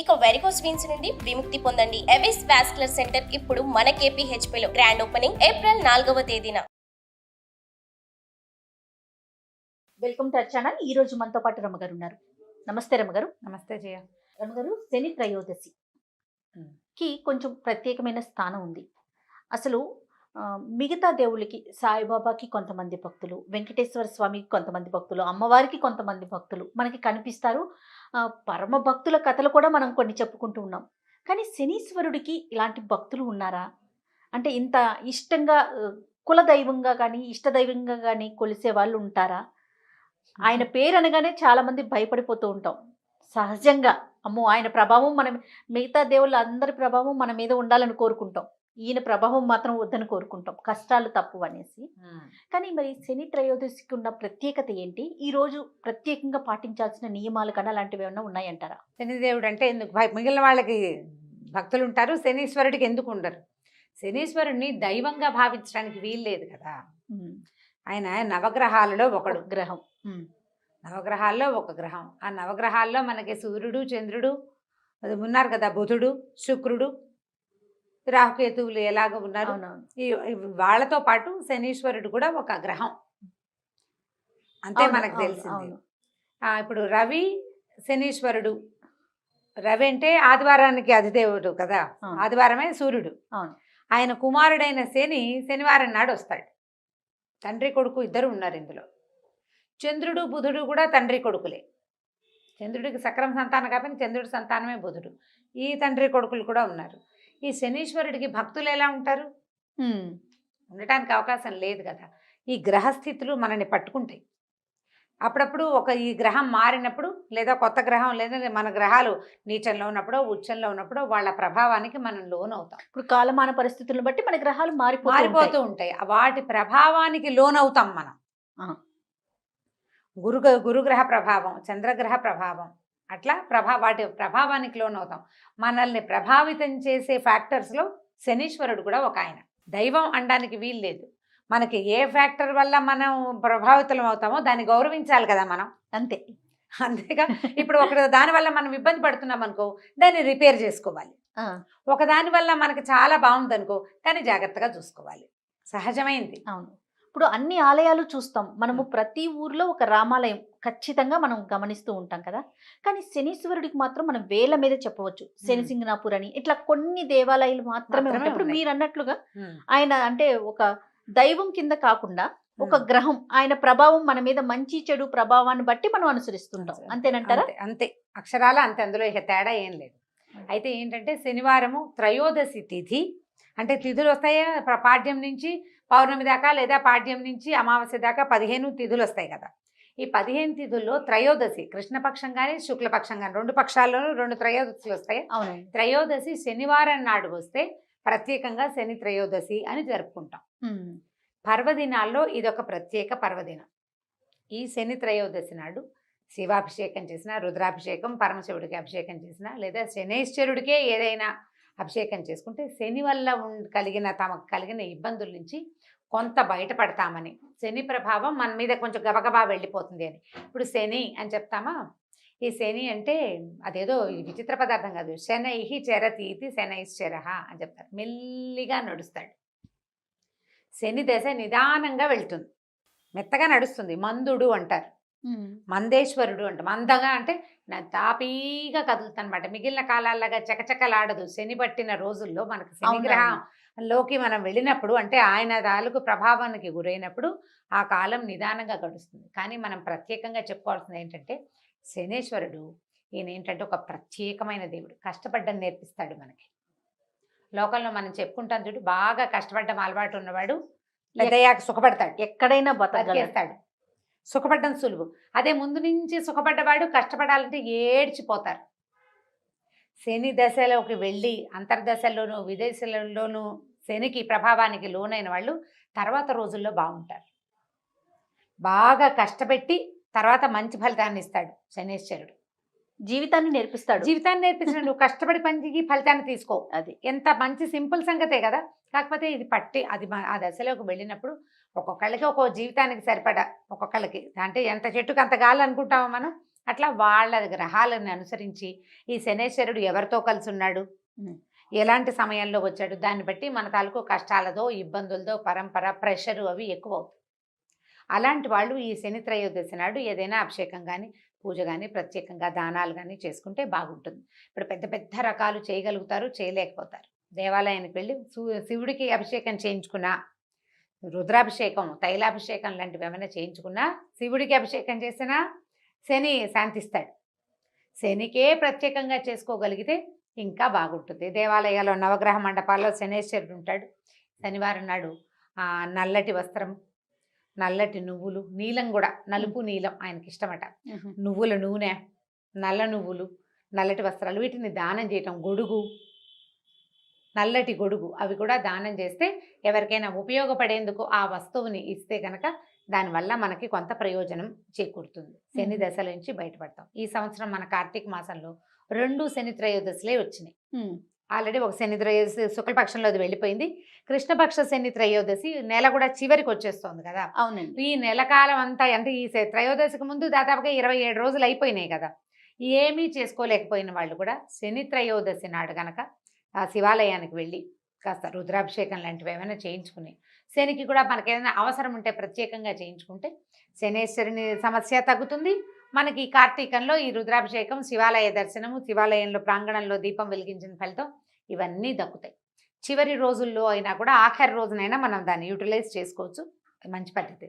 ఇక varicose veins నుండి విముక్తి పొందండి. ఎవిస్ వాస్కులర్ సెంటర్ ఇప్పుడు మన KPHP లో గ్రాండ్ ఓపెనింగ్ ఏప్రిల్ 4వ తేదీన. Welcome to our channel. ఈ రోజు మనతో పాటు రమగారు ఉన్నారు. నమస్తే రమగారు. నమస్తే జయ. రమగారు, శని త్రయోదశి కి కొంచెం ప్రత్యేకమైన స్థానం ఉంది. అసలు మిగతా దేవుళ్ళకి, సాయిబాబాకి కొంతమంది భక్తులు, వెంకటేశ్వర స్వామికి కొంతమంది భక్తులు, అమ్మవారికి కొంతమంది భక్తులు మనకి కనిపిస్తారు. పరమ భక్తుల కథలు కూడా మనం కొన్ని చెప్పుకుంటూ ఉన్నాం. కానీ శనీశ్వరుడికి ఇలాంటి భక్తులు ఉన్నారా? అంటే ఇంత ఇష్టంగా కులదైవంగా కానీ ఇష్టదైవంగా కానీ కొలిసే వాళ్ళు ఉంటారా? ఆయన పేరు అనగానే చాలామంది భయపడిపోతూ ఉంటాం. సహజంగా అమ్మో ఆయన ప్రభావం మనం, మిగతా దేవుళ్ళ అందరి ప్రభావం మన మీద ఉండాలని కోరుకుంటాం, ఈయన ప్రభావం మాత్రం వద్దని కోరుకుంటాం, కష్టాలు తప్పు అనేసి. కానీ మరి శని త్రయోదశికి ఉన్న ప్రత్యేకత ఏంటి? ఈ రోజు ప్రత్యేకంగా పాటించాల్సిన నియమాలు కన్నా అలాంటివి ఏమైనా ఉన్నాయంటారా? శనిదేవుడు అంటే ఎందుకు మిగిలిన వాళ్ళకి భక్తులు ఉంటారు, శనీశ్వరుడికి ఎందుకు ఉండరు? శనీశ్వరుడిని దైవంగా భావించడానికి వీల్లేదు కదా. ఆయన నవగ్రహాలలో ఒకడు గ్రహం. నవగ్రహాల్లో ఒక గ్రహం. ఆ నవగ్రహాల్లో మనకి సూర్యుడు, చంద్రుడు అది ఉన్నారు కదా, బుధుడు, శుక్రుడు, రాహుకేతువులు ఎలాగ ఉన్నారు. వాళ్ళతో పాటు శనీశ్వరుడు కూడా ఒక గ్రహం అంతే మనకు తెలిసింది. ఇప్పుడు రవి శనీశ్వరుడు. రవి అంటే ఆదివారానికి అధిదేవుడు కదా, ఆదివారమే సూర్యుడు. ఆయన కుమారుడైన శని శనివారం నాడు వస్తాడు. తండ్రి కొడుకు ఇద్దరు ఉన్నారు ఇందులో. చంద్రుడు, బుధుడు కూడా తండ్రి కొడుకులే. చంద్రుడికి సక్రమ సంతానం కాబట్టి చంద్రుడి సంతానమే బుధుడు. ఈ తండ్రి కొడుకులు కూడా ఉన్నారు. ఈ శనీశ్వరుడికి భక్తులు ఎలా ఉంటారు? ఉండటానికి అవకాశం లేదు కదా. ఈ గ్రహస్థితులు మనల్ని పట్టుకుంటాయి. అప్పుడప్పుడు ఈ గ్రహం మారినప్పుడు, లేదా కొత్త గ్రహం, లేదా మన గ్రహాలు నీచంలో ఉన్నప్పుడు, ఉచ్చంలో ఉన్నప్పుడు వాళ్ళ ప్రభావానికి మనం లోనవుతాం. ఇప్పుడు కాలమాన పరిస్థితులను బట్టి మన గ్రహాలు మారిపోతూ ఉంటాయి. వాటి ప్రభావానికి లోనవుతాం మనం. గురుగ్రహ ప్రభావం, చంద్రగ్రహ ప్రభావం, అట్లా వాటి ప్రభావానికి లోనవుతాం. మనల్ని ప్రభావితం చేసే ఫ్యాక్టర్స్లో శనీశ్వరుడు కూడా ఒక ఆయన. దైవం అనడానికి వీల్లేదు. మనకి ఏ ఫ్యాక్టర్ వల్ల మనం ప్రభావితం అవుతామో దాన్ని గౌరవించాలి కదా మనం. అంతేగా. ఇప్పుడు దానివల్ల మనం ఇబ్బంది పడుతున్నాం అనుకో, దాన్ని రిపేర్ చేసుకోవాలి. ఒకదాని వల్ల మనకి చాలా బాగుంది అనుకో, దాన్ని జాగ్రత్తగా చూసుకోవాలి. సహజమైంది. అవును. ఇప్పుడు అన్ని ఆలయాలు చూస్తాం మనము. ప్రతి ఊర్లో ఒక రామాలయం ఖచ్చితంగా మనం గమనిస్తూ ఉంటాం కదా. కానీ శనీశ్వరుడికి మాత్రం మనం వేల మీద చెప్పవచ్చు. శనిసింగనాపూర్ అని ఇట్లా కొన్ని దేవాలయాలు మాత్రమే ఉంటాయి. ఇప్పుడు మీరు అన్నట్లుగా ఆయన అంటే ఒక దైవం కింద కాకుండా ఒక గ్రహం, ఆయన ప్రభావం మన మీద మంచి చెడు ప్రభావాన్ని బట్టి మనం అనుసరిస్తుంటాం. అంతేనంటారా? అంతే, అక్షరాల అంతే. అందులో ఇక తేడా ఏం లేదు. అయితే ఏంటంటే శనివారము త్రయోదశి తిథి అంటే తిథులు వస్తాయి. పాడ్యం నుంచి పౌర్ణమి దాకా, లేదా పాడ్యం నుంచి అమావాస్య దాకా 15 తిథులు వస్తాయి కదా. ఈ 15 తిథుల్లో త్రయోదశి కృష్ణపక్షం కానీ శుక్లపక్షం కానీ 2 పక్షాల్లోనూ 2 త్రయోదశులు వస్తాయి. త్రయోదశి శనివారం నాడు వస్తే ప్రత్యేకంగా శని త్రయోదశి అని జరుపుకుంటాం. పర్వదినాల్లో ఇదొక ప్రత్యేక పర్వదినం. ఈ శని త్రయోదశి నాడు శివాభిషేకం చేసిన, రుద్రాభిషేకం, పరమశివుడికి అభిషేకం చేసిన, లేదా శనైశ్వరుడికే ఏదైనా అభిషేకం చేసుకుంటే శని వల్ల తమకు కలిగిన ఇబ్బందుల నుంచి కొంత బయటపడతామని, శని ప్రభావం మన మీద కొంచెం గబగబా వెళ్ళిపోతుంది అని. ఇప్పుడు శని అని చెప్తామా? ఈ శని అంటే అదేదో విచిత్ర పదార్థం కాదు. శనైహి చరతీతి శనైశ్చరః అని చెప్తారు. మెల్లిగా నడుస్తాడు. శని దశ నిదానంగా వెళ్తుంది, మెత్తగా నడుస్తుంది. మందుడు అంటారు, మందేశ్వరుడు అంట. మందగా అంటే తాపీగా కదులుతానమాట. మిగిలిన కాలాల్లాగా చకచకలాడదు. శని పట్టిన రోజుల్లో మనకు శనిగ్రహంలోకి మనం వెళ్ళినప్పుడు, అంటే ఆయన తాలూకు ప్రభావానికి గురైనప్పుడు ఆ కాలం నిదానంగా గడుస్తుంది. కానీ మనం ప్రత్యేకంగా చెప్పుకోవాల్సింది ఏంటంటే శనేశ్వరుడు ఈయన ఏంటంటే ఒక ప్రత్యేకమైన దేవుడు. కష్టపడ్డం నేర్పిస్తాడు మనకి. లోకంలో మనం చెప్పుకుంటాం చూడు, బాగా కష్టపడ్డం అలవాటు ఉన్నవాడు పెద్దయ్యాక సుఖపడతాడు, ఎక్కడైనా బతికేస్తాడు. సుఖపడ్డం సులువు. అదే ముందు నుంచి సుఖపడ్డవాడు కష్టపడాలంటే ఏడ్చిపోతారు. శని దశలోకి వెళ్ళి అంతర్దశల్లోనూ విదేశాలలోనూ శనికి ప్రభావానికి లోనైన వాళ్ళు తర్వాత రోజుల్లో బాగుంటారు. బాగా కష్టపెట్టి తర్వాత మంచి ఫలితాన్ని ఇస్తాడు శనేశ్వరుడు. జీవితాన్ని నేర్పిస్తాడు. నువ్వు కష్టపడి పనికి ఫలితాన్ని తీసుకో. అది ఎంత మంచి సింపుల్ సంగతే కదా. కాకపోతే ఇది పట్టి అది ఆ దశలోకి వెళ్ళినప్పుడు ఒక్కొక్కళ్ళకి ఒక్కో జీవితానికి సరిపడా, ఒక్కొక్కళ్ళకి అంటే ఎంత చెట్టుకు అంత గాలి అనుకుంటామో మనం, అట్లా వాళ్ళ గ్రహాలను అనుసరించి ఈ శనేశ్వరుడు ఎవరితో కలిసి ఉన్నాడు, ఎలాంటి సమయంలో వచ్చాడు, దాన్ని బట్టి మన తాలూకు కష్టాలతో ఇబ్బందులతో పరంపర ప్రెషరు అవి ఎక్కువ అవుతాయి. అలాంటి వాళ్ళు ఈ శని త్రయోదశి నాడు ఏదైనా అభిషేకం కానీ పూజ కానీ ప్రత్యేకంగా దానాలు కానీ చేసుకుంటే బాగుంటుంది. ఇప్పుడు పెద్ద పెద్ద రకాలు చేయగలుగుతారు, చేయలేకపోతారు. దేవాలయానికి వెళ్ళి శివుడికి అభిషేకం చేయించుకున్నా, రుద్రాభిషేకం తైలాభిషేకం లాంటివి ఏమైనా చేయించుకున్నా, శివుడికి అభిషేకం చేసినా శని శాంతిస్తాడు. శనికే ప్రత్యేకంగా చేసుకోగలిగితే ఇంకా బాగుంటుంది. దేవాలయాల్లో నవగ్రహ మండపాల్లో శనేశ్వరుడు ఉంటాడు. శనివారం నాడు నల్లటి వస్త్రం, నల్లటి నువ్వులు, నీలం కూడా నలుపు నీలం ఆయనకి ఇష్టమట, నువ్వుల నూనె, నల్ల నువ్వులు, నల్లటి వస్త్రాలు వీటిని దానం చేయటం, గొడుగు, నల్లటి గొడుగు అవి కూడా దానం చేస్తే ఎవరికైనా ఉపయోగపడేందుకు ఆ వస్తువుని ఇస్తే కనుక దానివల్ల మనకి కొంత ప్రయోజనం చేకూరుతుంది. శని దశల నుంచి బయటపడతాం. ఈ సంవత్సరం మన కార్తీక మాసంలో 2 శని త్రయోదశులే వచ్చినాయి. ఆల్రెడీ ఒక శని త్రయోదశి శుక్లపక్షంలో అది వెళ్ళిపోయింది. కృష్ణపక్ష శని త్రయోదశి నెల కూడా చివరికి వచ్చేస్తోంది కదా. అవునండి. ఈ నెల కాలం అంతా అంటే ఈ త్రయోదశికి ముందు దాదాపుగా 27 రోజులు అయిపోయినాయి కదా. ఏమీ చేసుకోలేకపోయిన వాళ్ళు కూడా శని త్రయోదశి నాడు గనక ఆ శివాలయానికి వెళ్ళి కాస్త రుద్రాభిషేకం లాంటివి ఏమైనా చేయించుకుని, శనికి కూడా మనకి ఏదైనా అవసరం ఉంటే ప్రత్యేకంగా చేయించుకుంటే శనేశ్వరుని సమస్య తగ్గుతుంది. మనకి ఈ కార్తీకంలో ఈ రుద్రాభిషేకం, శివాలయ దర్శనము, శివాలయంలో ప్రాంగణంలో దీపం వెలిగించిన ఫలితం ఇవన్నీ దక్కుతాయి. చివరి రోజుల్లో అయినా కూడా ఆఖరి రోజునైనా మనం దాన్ని యూటిలైజ్ చేసుకోవచ్చు. మంచి పద్ధతి.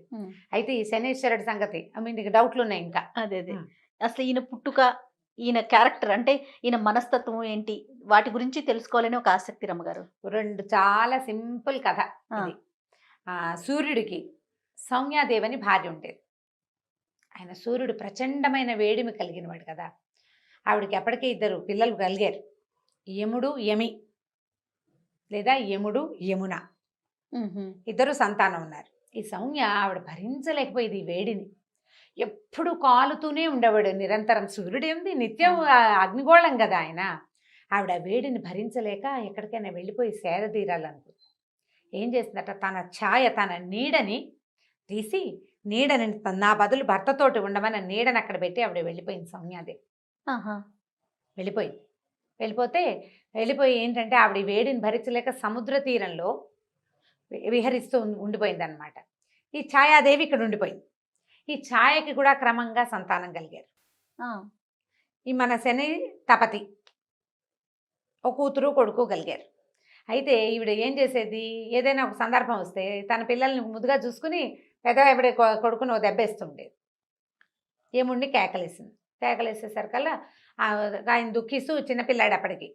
అయితే ఈ శనేశ్వరుడి సంగతి మీకు డౌట్లు ఉన్నాయి ఇంకా? అదే అసలు ఈయన పుట్టుక, ఈయన క్యారెక్టర్ అంటే ఈయన మనస్తత్వం ఏంటి, వాటి గురించి తెలుసుకోవాలని ఒక ఆసక్తి రమ్మగారు. 2 చాలా సింపుల్ కథ ఇది. సూర్యుడికి సౌమ్యాదేవని భార్య ఉండేది. ఆయన సూర్యుడు ప్రచండమైన వేడిమి కలిగినవాడు కదా. ఆవిడకి ఎప్పటికీ 2 పిల్లలు కలిగారు, యముడు యమి లేదా యముడు యమున, 2 సంతానం ఉన్నారు. ఈ సౌమ్య ఆవిడ భరించలేకపోయేది ఈ వేడిని. ఎప్పుడు కాలుతూనే ఉండేవాడు నిరంతరం. సూర్యుడు ఏంది నిత్యం అగ్నిగోళం కదా ఆయన. ఆవిడ వేడిని భరించలేక ఎక్కడికైనా వెళ్ళిపోయి సేద తీరాలనుకుంది. ఏం చేసిందట, తన ఛాయ, తన నీడని తీసి, నీడని నా బదులు భర్తతోటి ఉండమని నీడని అక్కడ పెట్టి ఆవిడ వెళ్ళిపోయింది సౌమ్యాదేవి. వెళ్ళిపోయి ఏంటంటే ఆవిడ వేడిని భరించలేక సముద్ర తీరంలో విహరిస్తూ ఉండిపోయింది అనమాట. ఈ ఛాయాదేవి ఇక్కడ ఉండిపోయింది. ఈ ఛాయకి కూడా క్రమంగా సంతానం కలిగారు. ఈ మన శని తపతి ఒక కూతురు కొడుకు కలిగారు. అయితే ఈవిడ ఏం చేసేది, ఏదైనా ఒక సందర్భం వస్తే తన పిల్లల్ని ముద్దుగా చూసుకుని పెద్ద కొడుకుని ఓ దెబ్బేస్తుండేది. ఏముండి కేకలేసేసరికల్లా ఆయన దుఃఖిస్తూ చిన్నపిల్లాడు అప్పటికి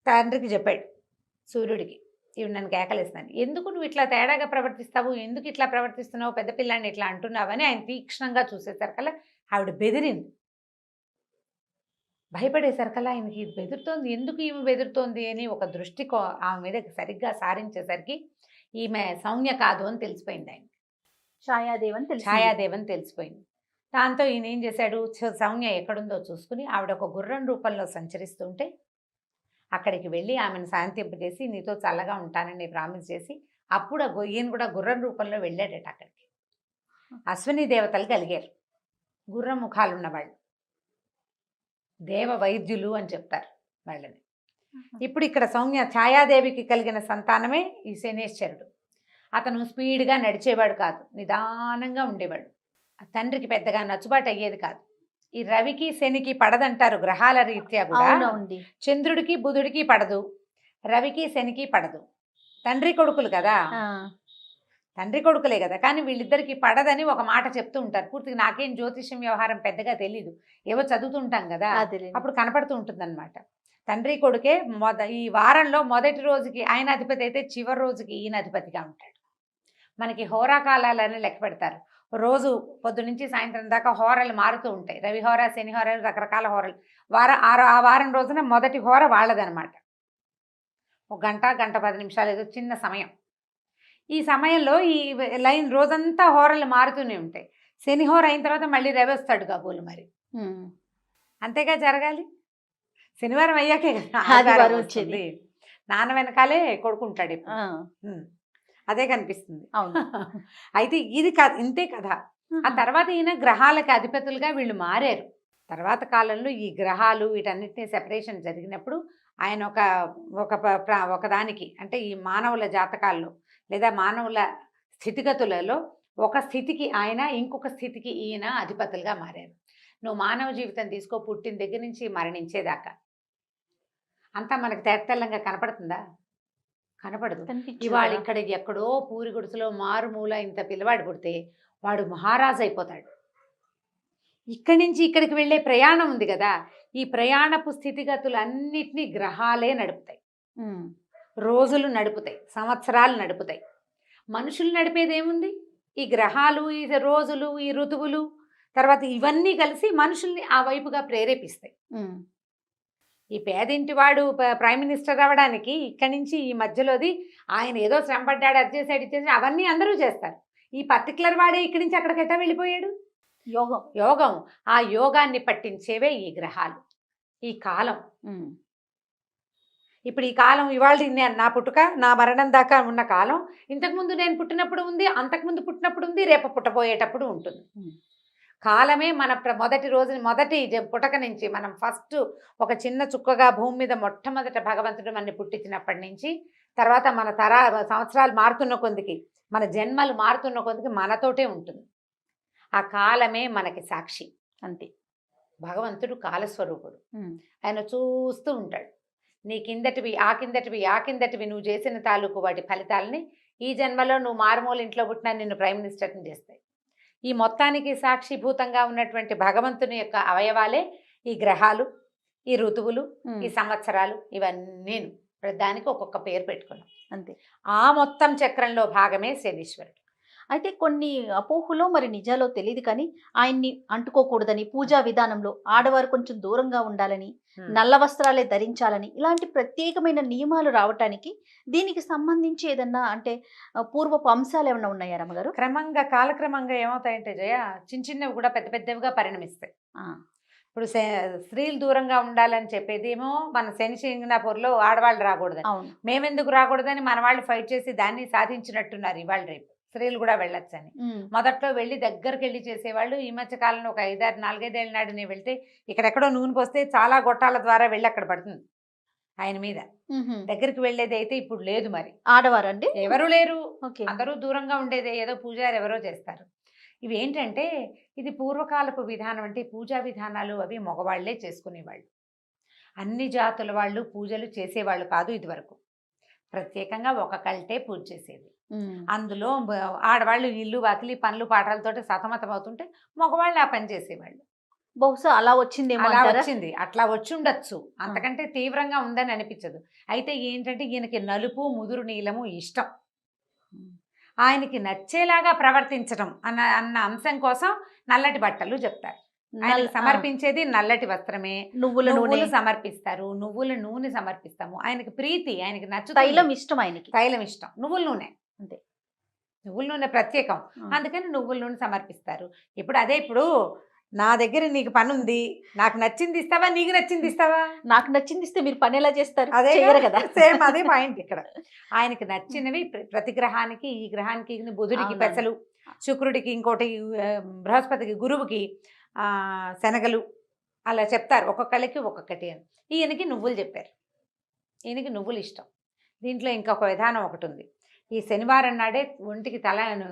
తండ్రికి చెప్పాడు సూర్యుడికి, ఇవి నన్ను కేకలేస్తున్నాను, ఎందుకు నువ్వు ఇట్లా తేడాగా ప్రవర్తిస్తావు, ఎందుకు ఇట్లా ప్రవర్తిస్తున్నావు, పెద్ద పిల్లాన్ని ఇట్లా అంటున్నావు అని ఆయన తీక్షణంగా చూసేసరికల్లా ఆవిడ బెదిరింది. భయపడేసరికల్లా ఆయనకి ఇది బెదురుతోంది, ఎందుకు ఈమె బెదురుతోంది అని ఒక దృష్టి ఆమె మీద సరిగ్గా సారించేసరికి ఈమె సౌమ్య కాదు అని తెలిసిపోయింది. ఆయన ఛాయాదేవని తెలిసిపోయింది. దాంతో ఈయన ఏం చేశాడు, సౌమ్య ఎక్కడుందో చూసుకుని ఆవిడ ఒక గుర్రం రూపంలో సంచరిస్తుంటే అక్కడికి వెళ్ళి ఆమెను శాంతింపజేసి నీతో చల్లగా ఉంటానని ప్రామిస్ చేసి అప్పుడు ఈయన కూడా గుర్రం రూపంలో వెళ్ళాడట అక్కడికి. అశ్విని దేవతలు కలిగారు, గుర్రం ముఖాలు ఉన్నవాళ్ళు, దేవ వైద్యులు అని చెప్తారు వాళ్ళని. ఇప్పుడు ఇక్కడ సౌమ్య ఛాయాదేవికి కలిగిన సంతానమే ఈ శనేశ్వరుడు. అతను స్పీడ్గా నడిచేవాడు కాదు, నిదానంగా ఉండేవాడు. తండ్రికి పెద్దగా నచ్చుబాటు అయ్యేది కాదు. ఈ రవికి శనికి పడదంటారు గ్రహాల రీత్యా కూడా. చంద్రుడికి బుధుడికి పడదు, రవికి శనికి పడదు. తండ్రి కొడుకులు కదా, తండ్రి కొడుకులే కదా, కానీ వీళ్ళిద్దరికి పడదని ఒక మాట చెప్తూ ఉంటారు. పూర్తిగా నాకేం జ్యోతిష్యం వ్యవహారం పెద్దగా తెలీదు, ఏవో చదువుతుంటాం కదా, అప్పుడు కనపడుతూ ఉంటుంది అనమాట. తండ్రి కొడుకే ఈ వారంలో మొదటి రోజుకి ఆయన అధిపతి అయితే చివరి రోజుకి ఈయన అధిపతిగా ఉంటాడు. మనకి హోరాకాలాలని లెక్క పెడతారు. రోజు పొద్దు నుంచి సాయంత్రం దాకా హోరలు మారుతూ ఉంటాయి. రవి హోర, శని హోరలు, రకరకాల హోరలు. ఆ వారం రోజున మొదటి హోర వాళ్ళదనమాట. 1 గంట 10 నిమిషాలు ఏదో చిన్న సమయం. ఈ సమయంలో ఈ లైన్ రోజంతా హోరలు మారుతూనే ఉంటాయి. శని హోర అయిన తర్వాత మళ్ళీ రవి వస్తాడు కాబోలు మరి, అంతేగా జరగాలి. శనివారం అయ్యాకే ఆదివారం వచ్చేది. నాన్న వెనకాలే కొడుకుంటాడు, అదే కనిపిస్తుంది. అయితే ఇది ఇంతే కదా. ఆ తర్వాత ఈయన గ్రహాలకి అధిపతులుగా వీళ్ళు మారారు. తర్వాత కాలంలో ఈ గ్రహాలు వీటన్నిటిని సెపరేషన్ జరిగినప్పుడు ఆయన ఒకదానికి అంటే ఈ మానవుల జాతకాల్లో లేదా మానవుల స్థితిగతులలో ఒక స్థితికి ఆయన, ఇంకొక స్థితికి ఈయన అధిపతులుగా మారారు. నువ్వు మానవ జీవితం తీసుకో, పుట్టిన దగ్గర నుంచి మరణించేదాకా అంతా మనకు తెల్లంగా కనపడుతుందా? కనపడదు. ఇవాళ ఇక్కడ ఎక్కడో పూరి గుడిసెలో మారుమూల ఇంత పిల్లవాడు పుడితే వాడు మహారాజు అయిపోతాడు. ఇక్కడి నుంచి ఇక్కడికి వెళ్ళే ప్రయాణం ఉంది కదా, ఈ ప్రయాణపు స్థితిగతులు అన్నిటినీ గ్రహాలే నడుపుతాయి. రోజులు నడుపుతాయి, సంవత్సరాలు నడుపుతాయి. మనుషులు నడిపేది ఏముంది? ఈ గ్రహాలు, ఈ రోజులు, ఈ ఋతువులు, తర్వాత ఇవన్నీ కలిసి మనుషుల్ని ఆ వైపుగా ప్రేరేపిస్తాయి. ఈ పేదింటి వాడు ప్రైమ్ మినిస్టర్ అవ్వడానికి ఇక్కడి నుంచి ఈ మధ్యలోది ఆయన ఏదో శ్రమపడ్డాడు, అది చేశాడు, ఇది చేశాడు, అవన్నీ అందరూ చేస్తారు. ఈ పర్టికులర్ వాడే ఇక్కడి నుంచి అక్కడికి ఎట్టా వెళ్ళిపోయాడు? యోగం. ఆ యోగాన్ని పట్టించేవే ఈ గ్రహాలు, ఈ కాలం. ఇప్పుడు ఈ కాలం ఇవాళ నా పుట్టుక, నా మరణం దాకా ఉన్న కాలం ఇంతకుముందు నేను పుట్టినప్పుడు ఉంది, అంతకుముందు పుట్టినప్పుడు ఉంది, రేపు పుట్టబోయేటప్పుడు ఉంటుంది. కాలమే మన మొదటి రోజు, మొదటి పుటక నుంచి మనం ఫస్ట్ ఒక చిన్న చుక్కగా భూమి మీద మొట్టమొదట భగవంతుడు మనని పుట్టించినప్పటి నుంచి తర్వాత మన సంవత్సరాలు మారుతున్న కొద్దికి, మన జన్మలు మారుతున్న కొద్దికి మనతోటే ఉంటుంది. ఆ కాలమే మనకి సాక్షి. అంతే. భగవంతుడు కాలస్వరూపుడు. ఆయన చూస్తూ ఉంటాడు. నీ కిందటివి, ఆ కిందటివి, ఆ కిందటివి నువ్వు చేసిన తాలూకు వాటి ఫలితాలని ఈ జన్మలో నువ్వు మారుమూల ఇంట్లో పుట్టినా నిన్ను ప్రైమ్ మినిస్టర్ని చేస్తాయి. ఈ మొత్తానికి సాక్షిభూతంగా ఉన్నటువంటి భగవంతుని యొక్క అవయవాలే ఈ గ్రహాలు, ఈ ఋతువులు, ఈ సంవత్సరాలు, ఇవన్నీ దానికి ఒక్కొక్క పేరు పెట్టుకున్నాం. అంతే. ఆ మొత్తం చక్రంలో భాగమే శనీశ్వరుడు. అయితే కొన్ని అపోహలో మరి నిజాలో తెలియదు కానీ ఆయన్ని అంటుకోకూడదని, పూజా విధానంలో ఆడవారు కొంచెం దూరంగా ఉండాలని, నల్ల వస్త్రాలే ధరించాలని, ఇలాంటి ప్రత్యేకమైన నియమాలు రావటానికి దీనికి సంబంధించి ఏదన్నా అంటే పూర్వపు అంశాలు ఏమైనా ఉన్నాయా రమ్మగారు? క్రమంగా కాలక్రమంగా ఏమవుతాయంటే జయ, చిన్న చిన్నవి కూడా పెద్ద పెద్దవిగా పరిణమిస్తాయి. ఇప్పుడు స్త్రీలు దూరంగా ఉండాలని చెప్పేది ఏమో మన శనిసింగనాపూర్లో ఆడవాళ్ళు రాకూడదని, మేమెందుకు రాకూడదని మన వాళ్ళు ఫైట్ చేసి దాన్ని సాధించినట్టున్నారు. ఇవాళ రేపు స్త్రీలు కూడా వెళ్ళొచ్చని. మొదట్లో వెళ్ళి దగ్గరికి వెళ్ళి చేసేవాళ్ళు. ఈ మధ్య కాలంలో ఒక 4-5 ఏళ్ళ నాడు నేను వెళ్తే ఇక్కడెక్కడో నూనె పోస్తే చాలా గొట్టాల ద్వారా వెళ్ళి అక్కడ పడుతుంది ఆయన మీద. దగ్గరికి వెళ్ళేది అయితే ఇప్పుడు లేదు. మరి ఆడవారు అంటే ఎవరు లేరు, అందరూ దూరంగా ఉండేది. ఏదో పూజారి ఎవరో చేస్తారు. ఇవి ఏంటంటే ఇది పూర్వకాలపు విధానం. అంటే పూజా విధానాలు అవి మగవాళ్లే చేసుకునేవాళ్ళు. అన్ని జాతుల వాళ్ళు పూజలు చేసేవాళ్ళు కాదు ఇదివరకు. ప్రత్యేకంగా ఒక కల్టే పూజ చేసేది. అందులో ఆడవాళ్ళు ఇల్లు వాకిలి పనులు పాటలతోటి సతమతం అవుతుంటే మగవాళ్ళు ఆ పని చేసేవాళ్ళు. బహుశా అలా వచ్చిందేమో. అలా వచ్చింది, అట్లా వచ్చి ఉండొచ్చు. అంతకంటే తీవ్రంగా ఉందని అనిపించదు. అయితే ఏంటంటే ఈయనకి నలుపు ముదురు నీలము ఇష్టం. ఆయనకి నచ్చేలాగా ప్రవర్తించడం అన్న అంశం కోసం నల్లటి బట్టలు చెప్తారు. ఆయన సమర్పించేది నల్లటి వస్త్రమే. నువ్వులు సమర్పిస్తారు, నువ్వుల నూనె సమర్పిస్తాము. ఆయనకి ప్రీతి, ఆయనకి నచ్చు తైలం ఇష్టం. ఆయనకి తైలం ఇష్టం, నువ్వుల నూనె. అంతే, నువ్వుల నూనె ప్రత్యేకం. అందుకని నువ్వుల నూనె సమర్పిస్తారు. ఇప్పుడు అదే, ఇప్పుడు నా దగ్గర నీకు పని ఉంది, నాకు నచ్చింది ఇస్తావా, నీకు నచ్చింది ఇస్తావా? నాకు నచ్చింది ఇస్తే మీరు పని ఎలా చేస్తారు? అదే కదా, సేమ్ అదే పాయింట్ ఇక్కడ. ఆయనకి నచ్చినవి ప్రతి గ్రహానికి, ఈ గ్రహానికి బుధుడికి పెసలు, శుక్రుడికి ఇంకోటి, బృహస్పతికి గురువుకి శనగలు, అలా చెప్తారు. ఒక్కొక్కళ్ళకి ఒక్కొక్కటి అని. ఈయనకి నువ్వులు చెప్పారు. ఈయనకి నువ్వులు ఇష్టం. దీంట్లో ఇంకొక విధానం ఒకటి ఉంది. ఈ శనివారం నాడే ఒంటికి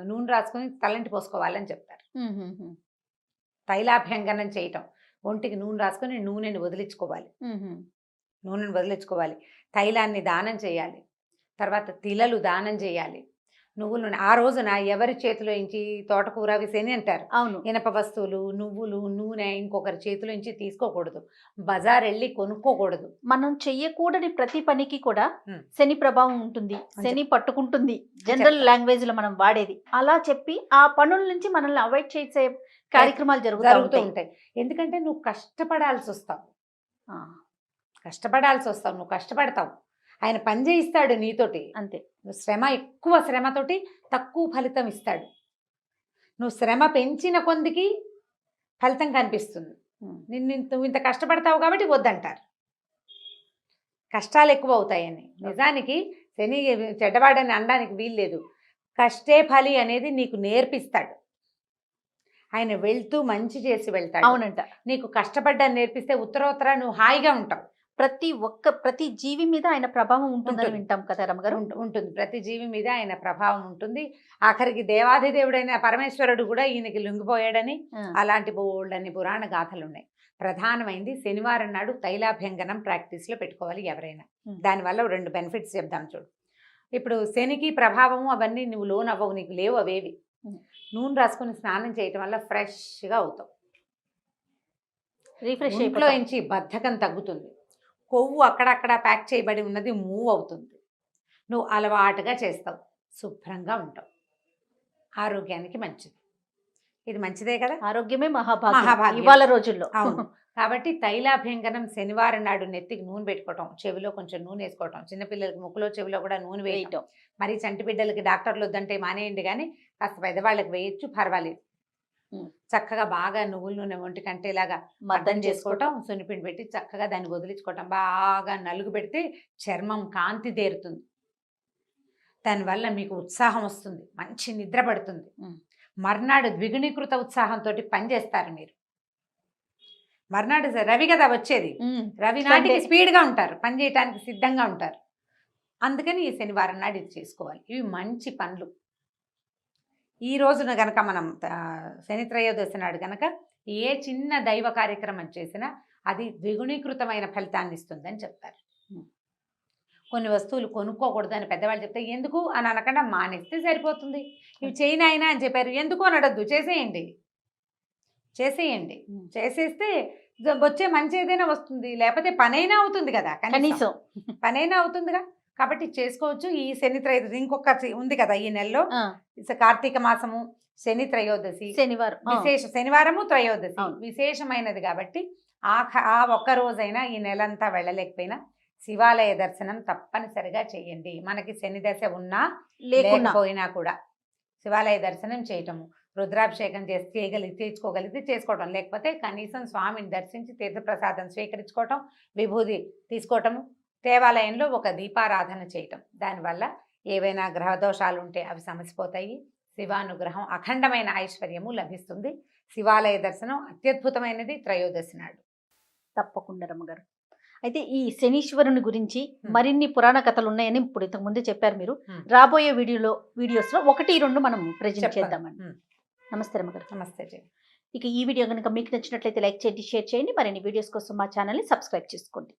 నూనె రాసుకొని తలంటి పోసుకోవాలని చెప్తారు. తైలాభ్యంగనం చేయటం, ఒంటికి నూనె రాసుకొని నూనెని వదిలించుకోవాలి. తైలాన్ని దానం చేయాలి. తర్వాత తిలలు దానం చేయాలి. నువ్వులు ఆ రోజున ఎవరి చేతిలో నుంచి తోటకూర విసేని అంటారు. అవును. ఇనప వస్తువులు, నువ్వులు, నూనె ఇంకొకరి చేతిలో నుంచి తీసుకోకూడదు. బజార్ వెళ్ళి కొనుక్కోకూడదు. మనం చెయ్యకూడని ప్రతి పనికి కూడా శని ప్రభావం ఉంటుంది, శని పట్టుకుంటుంది. జనరల్ లాంగ్వేజ్ లో మనం వాడేది అలా చెప్పి ఆ పనుల నుంచి మనల్ని అవాయిడ్ చేసే కార్యక్రమాలు జరుగుతూ ఉంటాయి. ఎందుకంటే నువ్వు కష్టపడాల్సి వస్తావు, నువ్వు కష్టపడతావు. ఆయన పని చేయిస్తాడు నీతోటి. అంతే. నువ్వు ఎక్కువ శ్రమతోటి తక్కువ ఫలితం ఇస్తాడు. నువ్వు శ్రమ పెంచిన కొందికి ఫలితం కనిపిస్తుంది. నువ్వు ఇంత కష్టపడతావు కాబట్టి వద్దంటారు. కష్టాలు ఎక్కువ అవుతాయని. నిజానికి శని చెడ్డవాడని అనడానికి వీల్లేదు. కష్టే ఫలి అనేది నీకు నేర్పిస్తాడు. ఆయన వెళ్తూ మంచి చేసి వెళ్తాడు. అవునంట. నీకు కష్టపడ్డాన్ని నేర్పిస్తే ఉత్తరోత్తర నువ్వు హాయిగా ఉంటావు. ప్రతి జీవి మీద ఆయన ప్రభావం ఉంటుందని ఉంటుంది. వింటాం కదా రమగారు. ఉంటుంది. ప్రతి జీవి మీద ఆయన ప్రభావం ఉంటుంది. ఆఖరికి దేవాధిదేవుడైన పరమేశ్వరుడు కూడా ఈయనకి లొంగిపోయాడని అలాంటి బోల్డన్ని పురాణ గాథలు ఉన్నాయి. ప్రధానమైంది శనివారం నాడు తైలాభ్యంగనం ప్రాక్టీస్లో పెట్టుకోవాలి ఎవరైనా. దానివల్ల 2 బెనిఫిట్స్ చెప్దాం చూడు. ఇప్పుడు శనికి ప్రభావము అవన్నీ నువ్వు లోన్ అవ్వవు, నీకు లేవు అవేవి. నూనె రాసుకొని స్నానం చేయటం వల్ల ఫ్రెష్గా అవుతావు. రిఫ్రెష్ ఇంట్లో నుంచి బద్ధకం తగ్గుతుంది. కొవ్వు అక్కడక్కడ ప్యాక్ చేయబడి ఉన్నది మూవ్ అవుతుంది. నువ్వు అలవాటుగా చేస్తావు, శుభ్రంగా ఉంటావు, ఆరోగ్యానికి మంచిది. ఇది మంచిదే కదా. ఆరోగ్యమే మహాభాగ్యం మహాభాగ్యం. ఇవాళ రోజుల్లో. అవును. కాబట్టి తైలాభ్యంగనం శనివారం నాడు నెత్తికి నూనె పెట్టుకోవటం, చెవిలో కొంచెం నూనె వేసుకోవటం, చిన్నపిల్లలకి ముక్కులో చెవిలో కూడా నూనె వేయటం. మరి చంటి బిడ్డలకి డాక్టర్లు వద్దంటే మానేయండి, కానీ కాస్త పెద్దవాళ్ళకి వేయచ్చు, పర్వాలేదు. చక్కగా బాగా నువ్వుల నూనె ఒంటికి అంటేలాగా మద్దం చేసుకోవటం, సున్నిపిండి పెట్టి చక్కగా దాన్ని వదిలించుకోవటం, బాగా నలుగు పెడితే చర్మం కాంతి దేరుతుంది. దానివల్ల మీకు ఉత్సాహం వస్తుంది, మంచి నిద్ర పడుతుంది. మర్నాడు ద్విగుణీకృత ఉత్సాహంతో పనిచేస్తారు మీరు. మర్నాడు రవి కదా వచ్చేది, రవి నాటికి స్పీడ్గా ఉంటారు, పని చేయడానికి సిద్ధంగా ఉంటారు. అందుకని ఈ శనివారం నాడు ఇది చేసుకోవాలి. ఇవి మంచి పనులు. ఈ రోజున గనక మనం శని త్రయోదశి నాడు గనక ఏ చిన్న దైవ కార్యక్రమం చేసినా అది ద్విగుణీకృతమైన ఫలితాన్ని ఇస్తుందని చెప్తారు. కొన్ని వస్తువులు కొనుక్కోకూడదని పెద్దవాళ్ళు చెప్తే ఎందుకు అని అనకుండా మానేస్తే సరిపోతుంది. ఇవి చేయనాయినా అని చెప్పారు, ఎందుకు అని అడద్దు, చేసేయండి. చేసేస్తే వచ్చే మంచి ఏదైనా వస్తుంది, లేకపోతే పనైనా అవుతుంది కదా, కనీసం పనైనా అవుతుందిగా. కాబట్టి చేసుకోవచ్చు. ఈ శని త్రయోదశి ఇంకొక ఉంది కదా ఈ నెలలో, కార్తీక మాసము, శని త్రయోదశి, శనివారము త్రయోదశి విశేషమైనది. కాబట్టి ఆ ఒక్క రోజైనా ఈ నెలంతా వెళ్ళలేకపోయినా శివాలయ దర్శనం తప్పనిసరిగా చేయండి. మనకి శని దశ ఉన్నా లేకపోయినా కూడా శివాలయ దర్శనం చేయటము, రుద్రాభిషేకం తీసుకోగలిగితే చేసుకోవటం, లేకపోతే కనీసం స్వామిని దర్శించి తీర్థప్రసాదం స్వీకరించుకోవటం, విభూది తీసుకోవటము, దేవాలయంలో ఒక దీపారాధన చేయటం. దానివల్ల ఏవైనా గ్రహదోషాలు ఉంటే అవి సమసిపోతాయి. శివానుగ్రహం, అఖండమైన ఐశ్వర్యము లభిస్తుంది. శివాలయ దర్శనం అత్యద్భుతమైనది త్రయోదశి నాడు. తప్పకుండా రమ్మగారు. అయితే ఈ శనీశ్వరుని గురించి మరిన్ని పురాణ కథలు ఉన్నాయని ఇప్పుడు ఇంతకు ముందే చెప్పారు మీరు. రాబోయే వీడియోస్లో 1-2 మనం ప్రజెంట్ చేద్దామండి. నమస్తే రమ్మగారు. నమస్తే. ఇక ఈ వీడియో కనుక మీకు నచ్చినట్లయితే లైక్ చేయండి, షేర్ చేయండి. మరిన్ని వీడియోస్ కోసం మా ఛానల్ని సబ్స్క్రైబ్ చేసుకోండి.